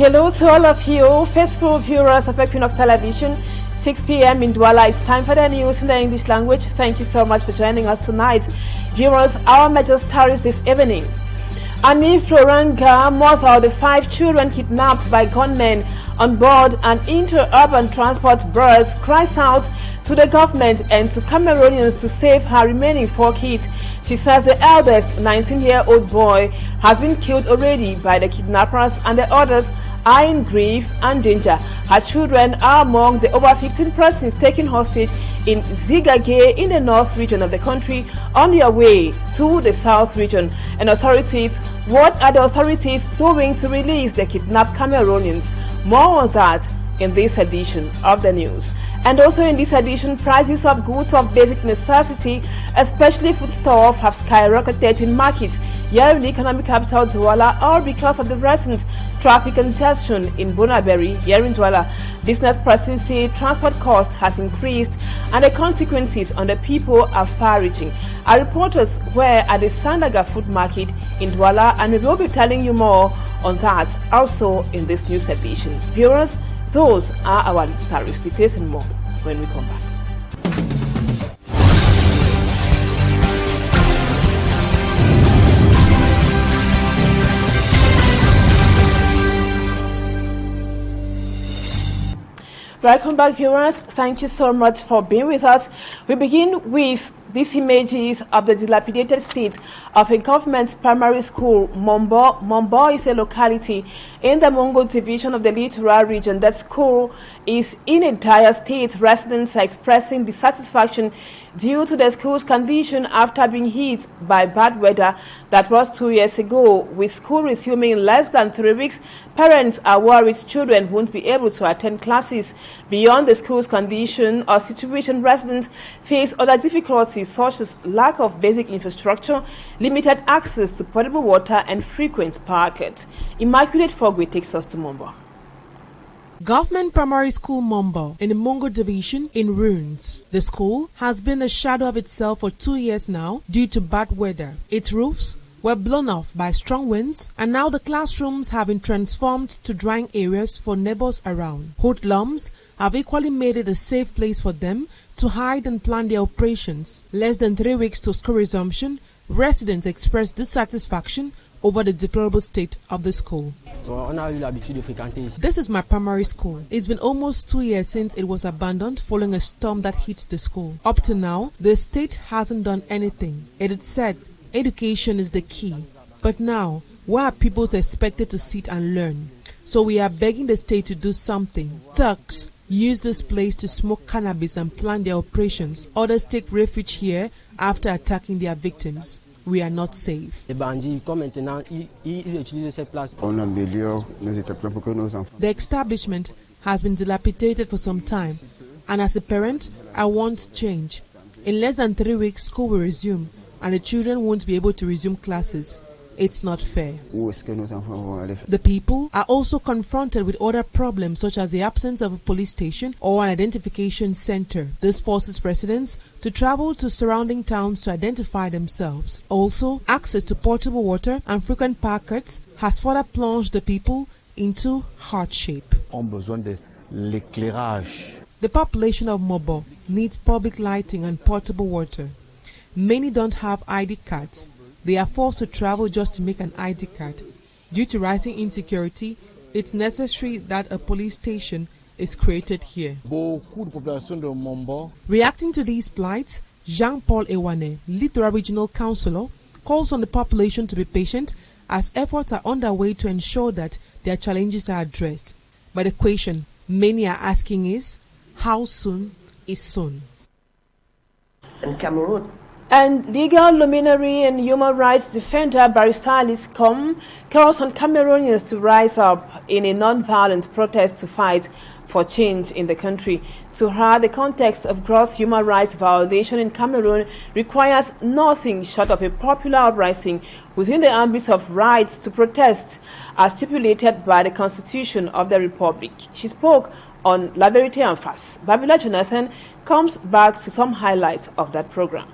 Hello to all of you, faithful viewers of Equinoxe Television. 6 p.m. in Douala. It's time for the news in the English language. Thank you so much for joining us tonight. Viewers, our major stories this evening. Annie Floranga, mother of the 5 children kidnapped by gunmen on board an inter-urban transport bus, cries out to the government and to Cameroonians to save her remaining 4 kids. She says the eldest, 19-year-old boy, has been killed already by the kidnappers and the others are in grief and danger. Her children are among the over 15 persons taken hostage in Zigage in the north region of the country on their way to the south region. And what are the authorities doing to release the kidnapped Cameroonians? More on that in this edition of the news. And also in this edition, prices of goods of basic necessity, especially foodstuff, have skyrocketed in markets here in the economic capital Douala, all because of the recent traffic congestion in Bonaberi here in Douala. Business persons say transport cost has increased and the consequences on the people are far-reaching. Our reporters were at the Sandaga food market in Douala, and we will be telling you more on that also in this news edition. Viewers, those are our stories. Details and more when we come back. Welcome back, viewers. Thank you so much for being with us. We begin with these images of the dilapidated state of a government primary school. Mombo is a locality in the Mongo division of the Littoral region. That school is in a dire state. Residents are expressing dissatisfaction due to the school's condition after being hit by bad weather. That was 2 years ago. With school resuming in less than 3 weeks, parents are worried children won't be able to attend classes. Beyond the school's condition or situation, residents face other difficulties such as lack of basic infrastructure, limited access to potable water, and frequent power cuts. Immaculate Fogwe takes us to Mombo. Government Primary School Mombo in the Mongo Division in ruins. The school has been a shadow of itself for 2 years now due to bad weather. Its roofs were blown off by strong winds, and now the classrooms have been transformed to drying areas for neighbors around. Hoodlums have equally made it a safe place for them to hide and plan their operations. Less than 3 weeks to school resumption, residents expressed dissatisfaction over the deplorable state of the school. This is my primary school. It's been almost 2 years since it was abandoned following a storm that hit the school. Up to now, the state hasn't done anything. It is said education is the key. But now, where are people expected to sit and learn? So we are begging the state to do something. Thugs use this place to smoke cannabis and plan their operations. Others take refuge here after attacking their victims. We are not safe. The establishment has been dilapidated for some time, and as a parent, I want change. In less than 3 weeks, school will resume, and the children won't be able to resume classes. It's not fair. The people are also confronted with other problems such as the absence of a police station or an identification center. This forces residents to travel to surrounding towns to identify themselves. Also, access to portable water and frequent power cuts has further plunged the people into hardship. The population of Mobo needs public lighting and portable water. Many don't have ID cards. They are forced to travel just to make an ID card. Due to rising insecurity, it's necessary that a police station is created here. Reacting to these plights, Jean-Paul Ewane, Littoral Regional Councillor, calls on the population to be patient as efforts are underway to ensure that their challenges are addressed. But the question many are asking is, how soon is soon? In Cameroon, And legal luminary and human rights defender Barrister Alice calls on Cameroonians to rise up in a non-violent protest to fight for change in the country. To her, the context of gross human rights violation in Cameroon requires nothing short of a popular uprising within the ambit of rights to protest as stipulated by the Constitution of the Republic. She spoke on La Vérité en Face. Babila Jonathan comes back to some highlights of that program.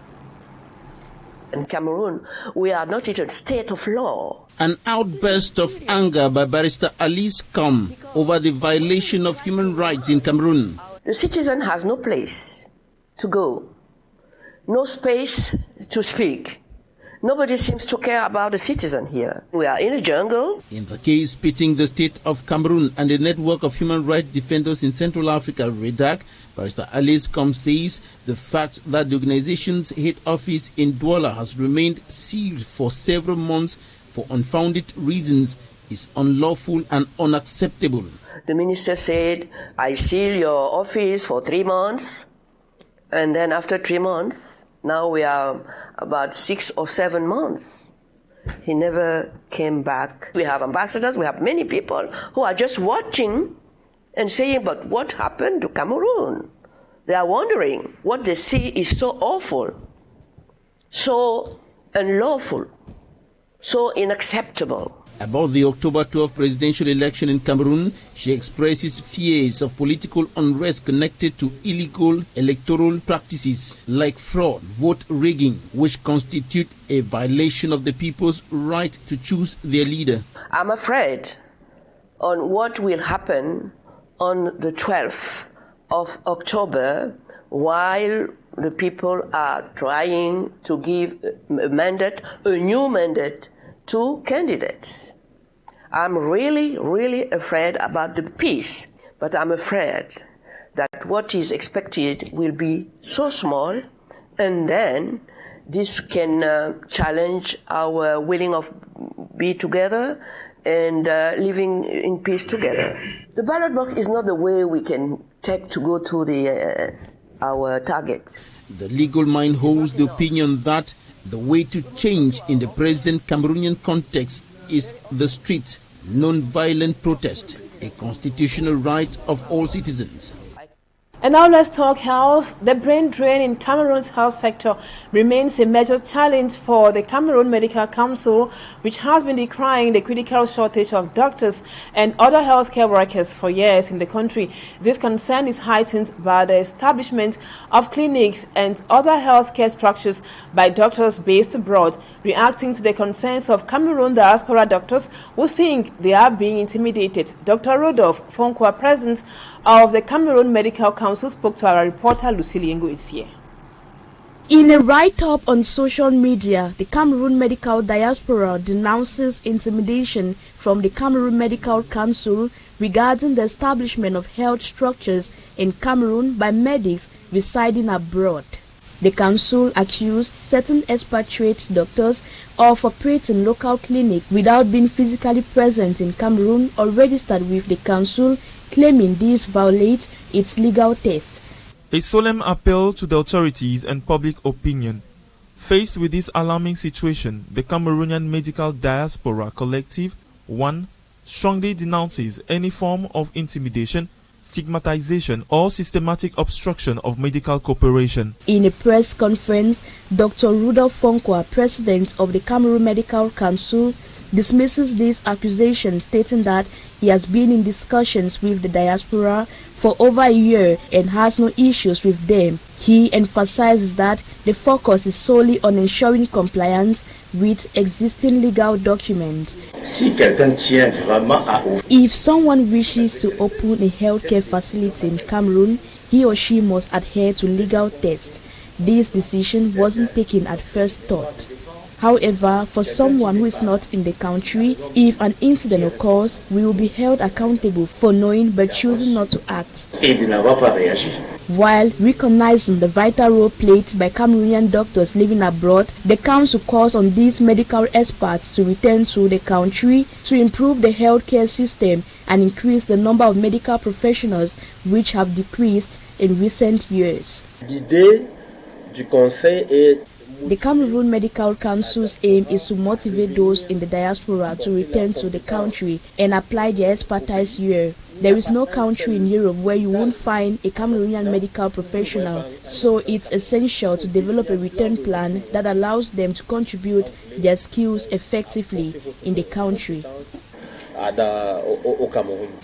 In Cameroon, we are not in a state of law. An outburst of anger by Barrister Alice come over the violation of human rights in Cameroon. The citizen has no place to go, no space to speak. Nobody seems to care about the citizen here. We are in a jungle. In the case pitting the state of Cameroon and the network of human rights defenders in Central Africa, REDAC, Barrister Alice Com says the fact that the organization's head office in Douala has remained sealed for several months for unfounded reasons is unlawful and unacceptable. The minister said, I seal your office for 3 months, and then after 3 months, now we are about 6 or 7 months. He never came back. We have ambassadors, we have many people who are just watching and saying, but what happened to Cameroon? They are wondering what they see is so awful, so unlawful, so unacceptable. About the October 12 presidential election in Cameroon, she expresses fears of political unrest connected to illegal electoral practices like fraud, vote rigging, which constitute a violation of the people's right to choose their leader. I'm afraid on what will happen on the 12th of October while the people are trying to give a new mandate to candidates. I'm really, really afraid about the peace, but I'm afraid that what is expected will be so small, and then this can challenge our willing of be together and living in peace together. The ballot box is not the way we can take to go to our target. The legal mind holds the opinion that the way to change in the present Cameroonian context is the street, non-violent protest, a constitutional right of all citizens. And now let's talk health. The brain drain in Cameroon's health sector remains a major challenge for the Cameroon Medical Council, which has been decrying the critical shortage of doctors and other healthcare workers for years in the country. This concern is heightened by the establishment of clinics and other healthcare structures by doctors based abroad, reacting to the concerns of Cameroon diaspora doctors who think they are being intimidated. Dr. Rodolphe Fonkwa, president of the Cameroon Medical Council, spoke to our reporter Lucille Yengo is here. In a write-up on social media, the Cameroon Medical Diaspora denounces intimidation from the Cameroon Medical Council regarding the establishment of health structures in Cameroon by medics residing abroad. The council accused certain expatriate doctors of operating local clinics without being physically present in Cameroon or registered with the council, claiming this violates its legal test. A solemn appeal to the authorities and public opinion. Faced with this alarming situation, the Cameroonian Medical Diaspora Collective 1 strongly denounces any form of intimidation, stigmatization or systematic obstruction of medical cooperation. In a press conference, Dr. Rudolph Fonkwa, president of the Cameroon Medical Council, dismisses these accusations, stating that he has been in discussions with the diaspora for over a year and has no issues with them. He emphasizes that the focus is solely on ensuring compliance with existing legal documents. If someone wishes to open a healthcare facility in Cameroon, he or she must adhere to legal tests. This decision wasn't taken at first thought. However, for someone who is not in the country, if an incident occurs, we will be held accountable for knowing but choosing not to act. While recognizing the vital role played by Cameroonian doctors living abroad, the council calls on these medical experts to return to the country to improve the healthcare system and increase the number of medical professionals which have decreased in recent years. The Cameroon Medical Council's aim is to motivate those in the diaspora to return to the country and apply their expertise here. There is no country in Europe where you won't find a Cameroonian medical professional, so it's essential to develop a return plan that allows them to contribute their skills effectively in the country.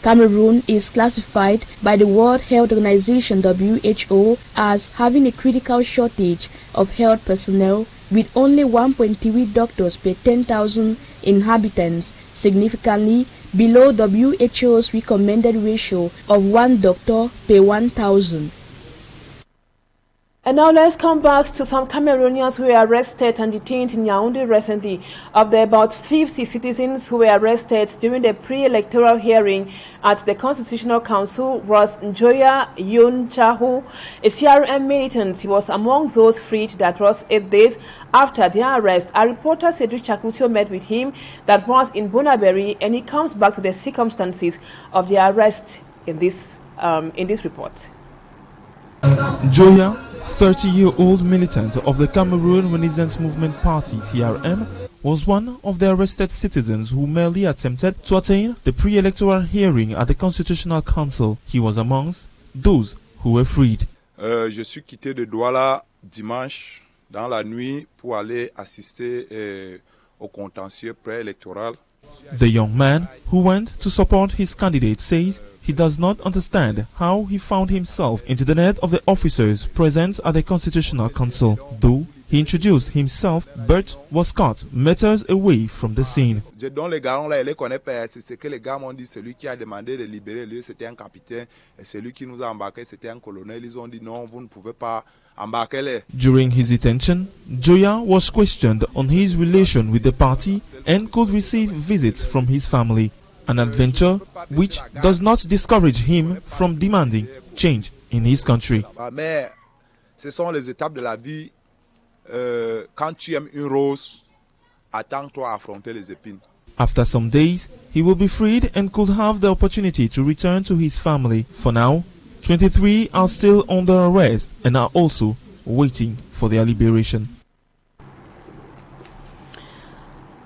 Cameroon is classified by the World Health Organization (WHO) as having a critical shortage of health personnel with only 1.3 doctors per 10,000 inhabitants, significantly below WHO's recommended ratio of 1 doctor per 1,000. And now let's come back to some Cameroonians who were arrested and detained in Yaoundé recently. Of the about 50 citizens who were arrested during the pre-electoral hearing at the Constitutional Council was Njoya Yun Chahu, a CRM militant. He was among those freed. That was 8 days after their arrest. Our reporter Cedric Chakutio met with him that was in Bonaberi, and he comes back to the circumstances of the arrest in this report. Njoya, 30-year-old militant of the Cameroon Renaissance Movement Party (CRM), was one of the arrested citizens who merely attempted to attain the pre-electoral hearing at the Constitutional Council. He was amongst those who were freed. Je suis quitté de Douala dimanche dans la nuit pour aller assister au contentieux préélectoral. The young man who went to support his candidate says he does not understand how he found himself into the net of the officers present at the Constitutional Council, though he introduced himself but was caught meters away from the scene. Dont les gars là, les connaît pas, c'est ce que les gars m'ont dit. Celui qui a demandé de libérer lui, c'était un capitaine, et celui qui nous a embarqué, c'était un colonel. Ils ont dit non, vous ne pouvez pas embarquer les. During his detention, Njoya was questioned on his relation with the party and could receive visits from his family. An adventure which does not discourage him from demanding change in his country. Mais ce sont les étapes de la vie. Quand tu aimes une rose, attends-toi à affronter les épines. After some days, he will be freed and could have the opportunity to return to his family. For now, 23 are still under arrest and are also waiting for their liberation.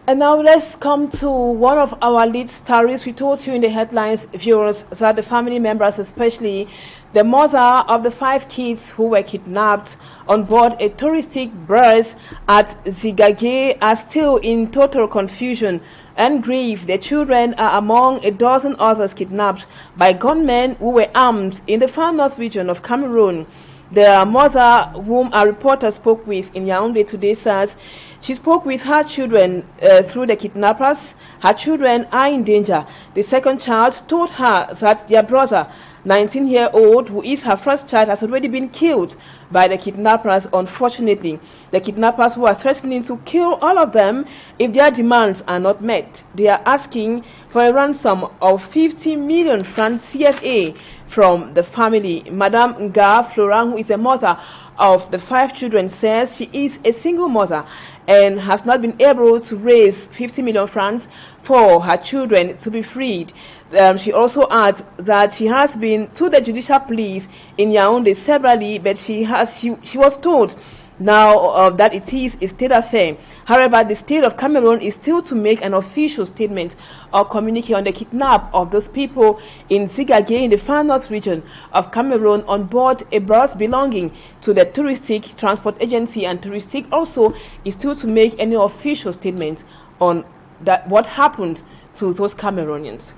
And now let's come to one of our lead stories. We told you in the headlines, viewers, that the family members, especially the mother of the 5 kids who were kidnapped on board a touristic bus at Zigage, are still in total confusion and grief. The children are among a dozen others kidnapped by gunmen who were armed in the far north region of Cameroon. The mother, whom our reporter spoke with in Yaoundé today, says she spoke with her children through the kidnappers. Her children are in danger. The second child told her that their brother, 19-year-old, who is her first child, has already been killed by the kidnappers. Unfortunately, the kidnappers who are threatening to kill all of them if their demands are not met. They are asking for a ransom of 50 million francs CFA from the family. Madame Nga Florent, who is a mother of the 5 children, says she is a single mother and has not been able to raise 50 million francs for her children to be freed. She also adds that she has been to the judicial police in Yaoundé severally, but she was told now that it is a state affair. However, the state of Cameroon is still to make an official statement or communique on the kidnap of those people in Zigage in the far north region of Cameroon on board a bus belonging to the Touristic Transport Agency, and Touristic also is still to make any official statement on that what happened to those Cameroonians.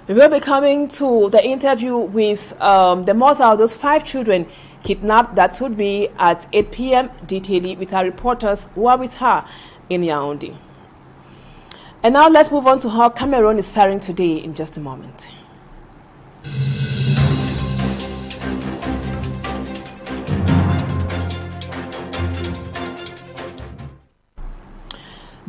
We will be coming to the interview with the mother of those 5 children kidnapped. That would be at 8 p.m. detailing with our reporters who are with her in Yaoundé. And now let's move on to how Cameroon is faring today in just a moment.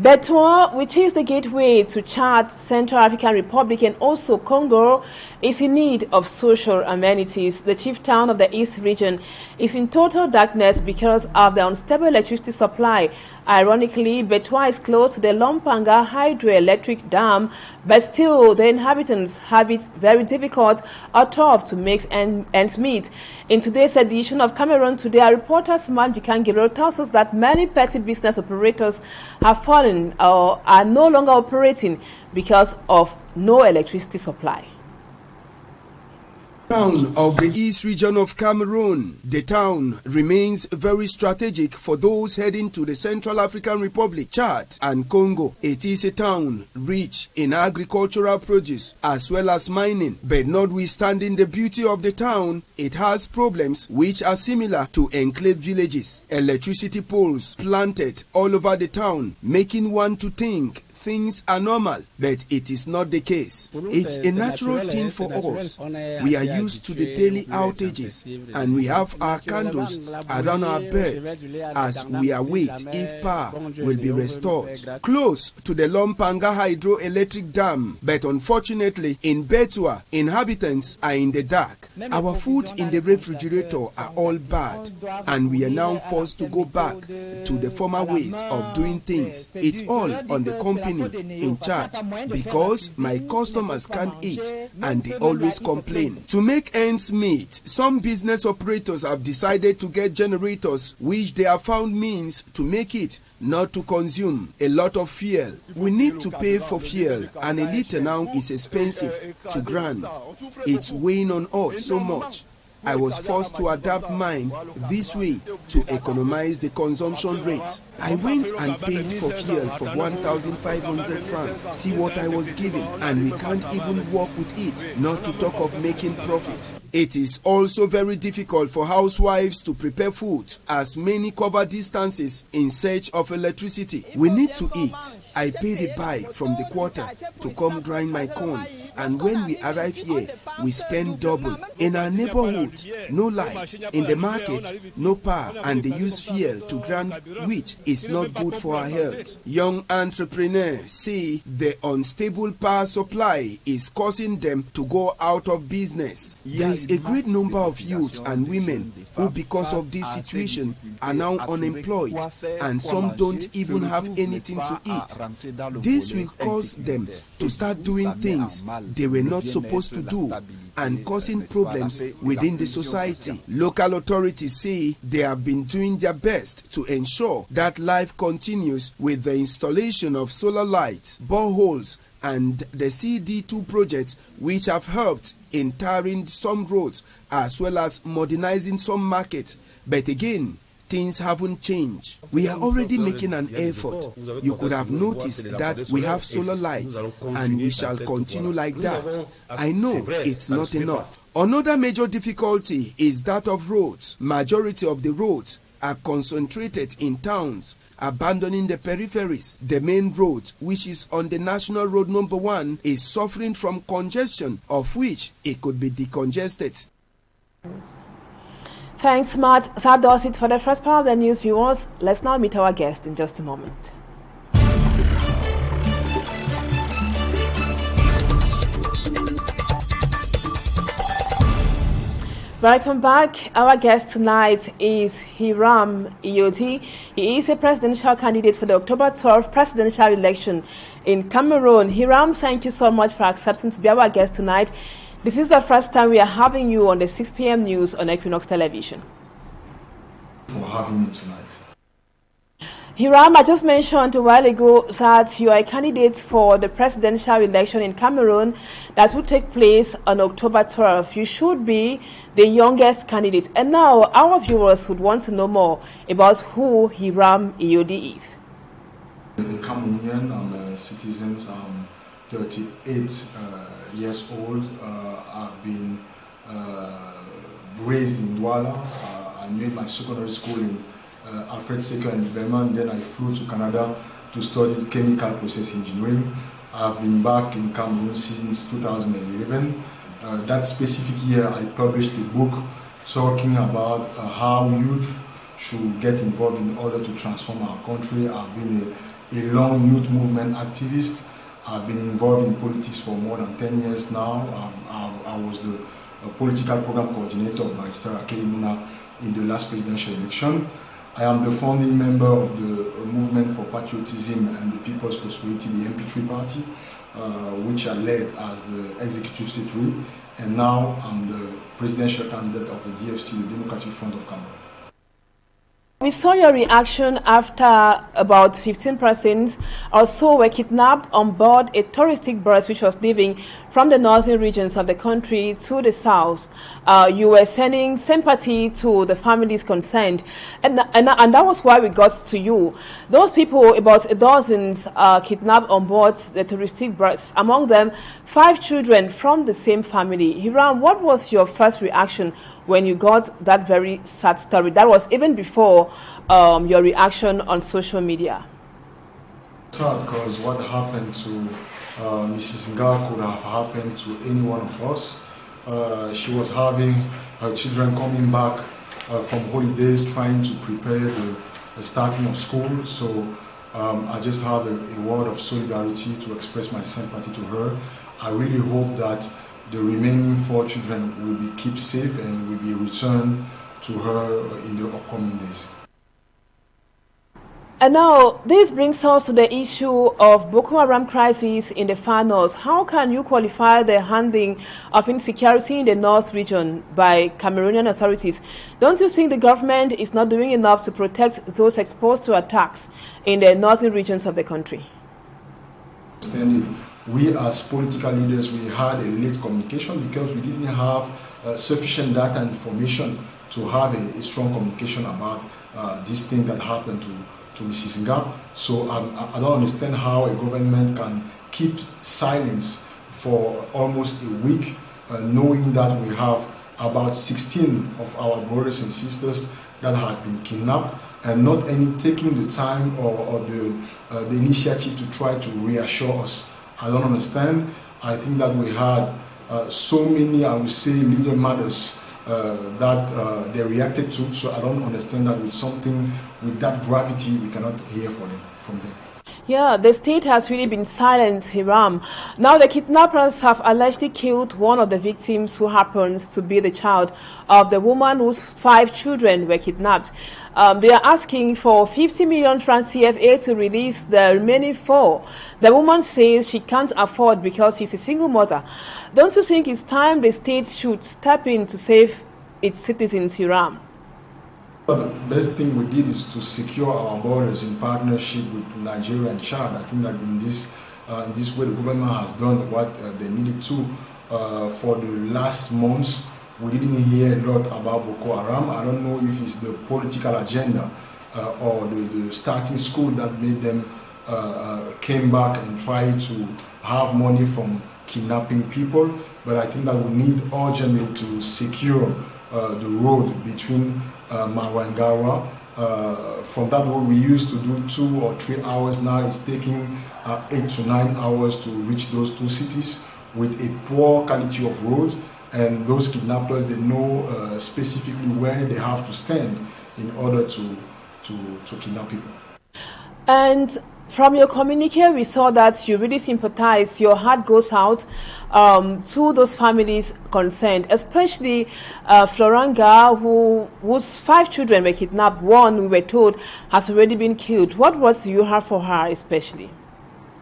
Beton, which is the gateway to Chad, Central African Republic, and also Congo, is in need of social amenities. The chief town of the East region is in total darkness because of the unstable electricity supply. Ironically, Beton is close to the Lompanga hydroelectric dam, but still the inhabitants have it very difficult or tough to make ends meet. In today's edition of Cameroon Today, our reporter Smart Jikangiro tells us that many petty business operators have fallen or are no longer operating because of no electricity supply. Town of the East region of Cameroon. The town remains very strategic for those heading to the Central African Republic, Chad and Congo. It is a town rich in agricultural produce as well as mining, but notwithstanding the beauty of the town, it has problems which are similar to enclave villages. Electricity poles planted all over the town, making one to think things are normal, but it is not the case. It's a natural thing for us. We are used to the daily outages, and we have our candles around our bed as we await if power will be restored. Close to the Lompanga hydroelectric dam, but unfortunately in Betua, inhabitants are in the dark. Our food in the refrigerator are all bad, and we are now forced to go back to the former ways of doing things. It's all on the company in charge, because my customers can't eat and they always complain. To make ends meet, some business operators have decided to get generators which they have found means to make it not to consume a lot of fuel. We need to pay for fuel, and a liter now is expensive to grand. It's weighing on us so much. I was forced to adapt mine this way to economize the consumption rate. I went and paid for fuel for 1,500 francs. See what I was given, and we can't even work with it, not to talk of making profit. It is also very difficult for housewives to prepare food, as many cover distances in search of electricity. We need to eat. I paid a bike from the quarter to come grind my corn, and when we arrive here, we spend double. In our neighborhood, no light. In the market, no power, and they use fuel to grind, which is not good for our health. Young entrepreneurs say the unstable power supply is causing them to go out of business. There is a great number of youths and women who, because of this situation, are now unemployed, and some don't even have anything to eat. This will cause them to start doing things they were not supposed to do, and causing problems within the society. Local authorities say they have been doing their best to ensure that life continues with the installation of solar lights, boreholes, and the CD2 projects, which have helped in tarring some roads as well as modernizing some markets. But again, things haven't changed. We are already making an effort. You could have noticed that we have solar lights, and we shall continue like that. I know it's not enough. Another major difficulty is that of roads. Majority of the roads are concentrated in towns, abandoning the peripheries. The main road, which is on the National Road number 1, is suffering from congestion, of which it could be decongested. Thanks, Matt. That does it for the first part of the news, viewers. Let's now meet our guest in just a moment. Welcome back. Our guest tonight is Hiram IYODI. He is a presidential candidate for the October 12th presidential election in Cameroon. Hiram, thank you so much for accepting to be our guest tonight. This is the first time we are having you on the 6 p.m. news on Equinoxe television. For having me tonight. Hiram, I just mentioned a while ago that you are a candidate for the presidential election in Cameroon that will take place on October 12th. You should be the youngest candidate. And now our viewers would want to know more about who Hiram IYODI is. A Cameroonian, I'm a citizen, I'm 38 years old. I've been raised in Douala. I made my secondary school in Alfred II in Bremen. Then I flew to Canada to study chemical process engineering. I've been back in Cameroon since 2011. That specific year I published a book talking about how youth should get involved in order to transform our country. I've been a long youth movement activist. I've been involved in politics for more than 10 years now. I was the political program coordinator of Barrister Akelimuna in the last presidential election. I am the founding member of the Movement for Patriotism and the People's Prosperity, the MP3 party, which I led as the executive secretary, and now I'm the presidential candidate of the DFC, the Democratic Front of Cameroon. We saw your reaction after about 15 persons or so were kidnapped on board a touristic bus which was leaving from the northern regions of the country to the south. You were sending sympathy to the families concerned, and that was why we got to you. Those people, about a dozen, kidnapped on board the touristic bus, among them 5 children from the same family. Hiram, what was your first reaction when you got that very sad story? That was even before your reaction on social media. Sad because what happened to Mrs. Nga could have happened to any one of us. She was having her children coming back from holidays, trying to prepare the starting of school. So I just have a word of solidarity to express my sympathy to her. I really hope that the remaining 4 children will be kept safe and will be returned to her in the upcoming days. And now, this brings us to the issue of Boko Haram crisis in the far north. How can you qualify the handling of insecurity in the north region by Cameroonian authorities? Don't you think the government is not doing enough to protect those exposed to attacks in the northern regions of the country? We as political leaders, we had a late communication because we didn't have sufficient data and information to have a strong communication about this thing that happened to Mrs. Nga. So I don't understand how a government can keep silence for almost a week, knowing that we have about 16 of our brothers and sisters that have been kidnapped, and not any taking the time or the initiative to try to reassure us. I don't understand. I think that we had so many, I would say, leader mothers that they reacted to, so I don't understand that with something with that gravity we cannot hear from them. Yeah, the state has really been silent, Hiram. Now the kidnappers have allegedly killed one of the victims, who happens to be the child of the woman whose 5 children were kidnapped. They are asking for 50 million francs CFA to release the remaining 4. The woman says she can't afford because she's a single mother. Don't you think it's time the state should step in to save its citizens, Hiram? The best thing we did is to secure our borders in partnership with Nigeria and Chad. I think that in this way the government has done what they needed to. For the last months, we didn't hear a lot about Boko Haram. I don't know if it's the political agenda or the starting school that made them came back and try to have money from kidnapping people. But I think that we need urgently to secure the road between Marwa and Garwa. From that road we used to do 2 or 3 hours, now it's taking 8 to 9 hours to reach those 2 cities with a poor quality of road, and those kidnappers, they know specifically where they have to stand in order to kidnap people. And from your communique, we saw that you really sympathize. Your heart goes out to those families concerned, especially Floranga, whose 5 children were kidnapped. One, we were told, has already been killed. What words do you have for her especially?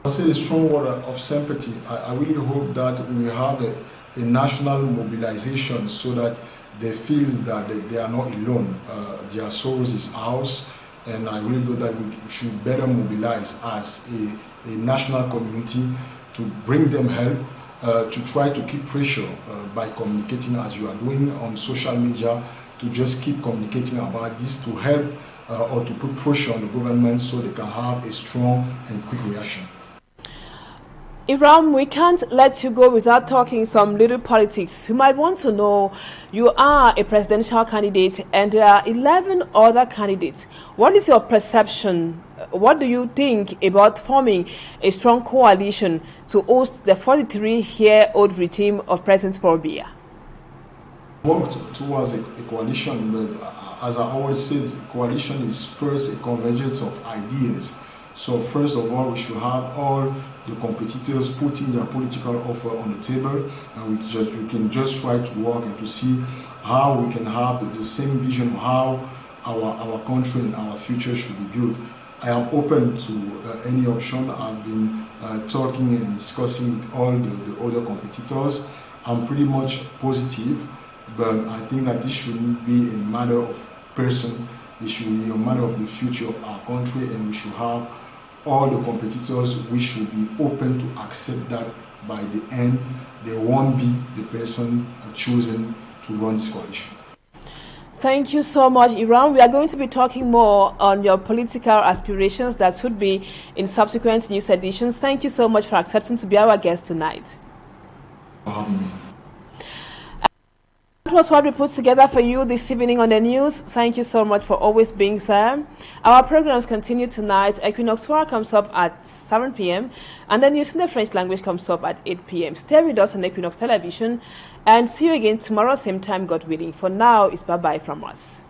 I say a strong word of sympathy. I really hope that we have a national mobilization so that they feel that they are not alone. Their sorrows is ours. And I really believe that we should better mobilize as a national community to bring them help, to try to keep pressure by communicating as you are doing on social media, to just keep communicating about this to help or to put pressure on the government so they can have a strong and quick reaction. Hiram, we can't let you go without talking some little politics. You might want to know, you are a presidential candidate and there are 11 other candidates. What is your perception? What do you think about forming a strong coalition to host the 43-year-old regime of President Paul Biya? Worked towards a coalition, but as I always said, coalition is first a convergence of ideas. So first of all, we should have all the competitors putting their political offer on the table, and we can just try to work and to see how we can have the same vision of how our country and our future should be built. I am open to any option. I've been talking and discussing with all the other competitors. I'm pretty much positive, but I think that this shouldn't be a matter of person. It should be a matter of the future of our country, and we should have all the competitors, we should be open to accept that by the end, they won't be the person chosen to run this coalition. Thank you so much, Hiram. We are going to be talking more on your political aspirations that should be in subsequent news editions. Thank you so much for accepting to be our guest tonight. For having me. That was what we put together for you this evening on the news. Thank you so much for always being there. Our programs continue tonight. Equinoxe comes up at 7 p.m. and then News in the French language comes up at 8 p.m. Stay with us on Equinoxe Television and see you again tomorrow, same time, God willing. For now, it's bye-bye from us.